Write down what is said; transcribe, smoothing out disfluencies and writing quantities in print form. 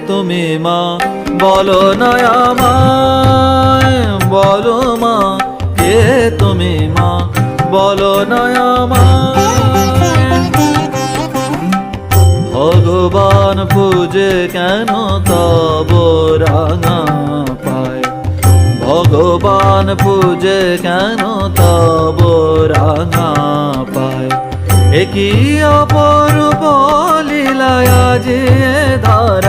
তুমি মা বলো না আমায়, বলো মা কে তুমি মা বলো না আমায়। ভগবান পূজে কেন তব রাঙা পায়, ভগবান পূজে কেন তব রাঙা পায়। একই অপরূপ লীলায় আজি এ ধরা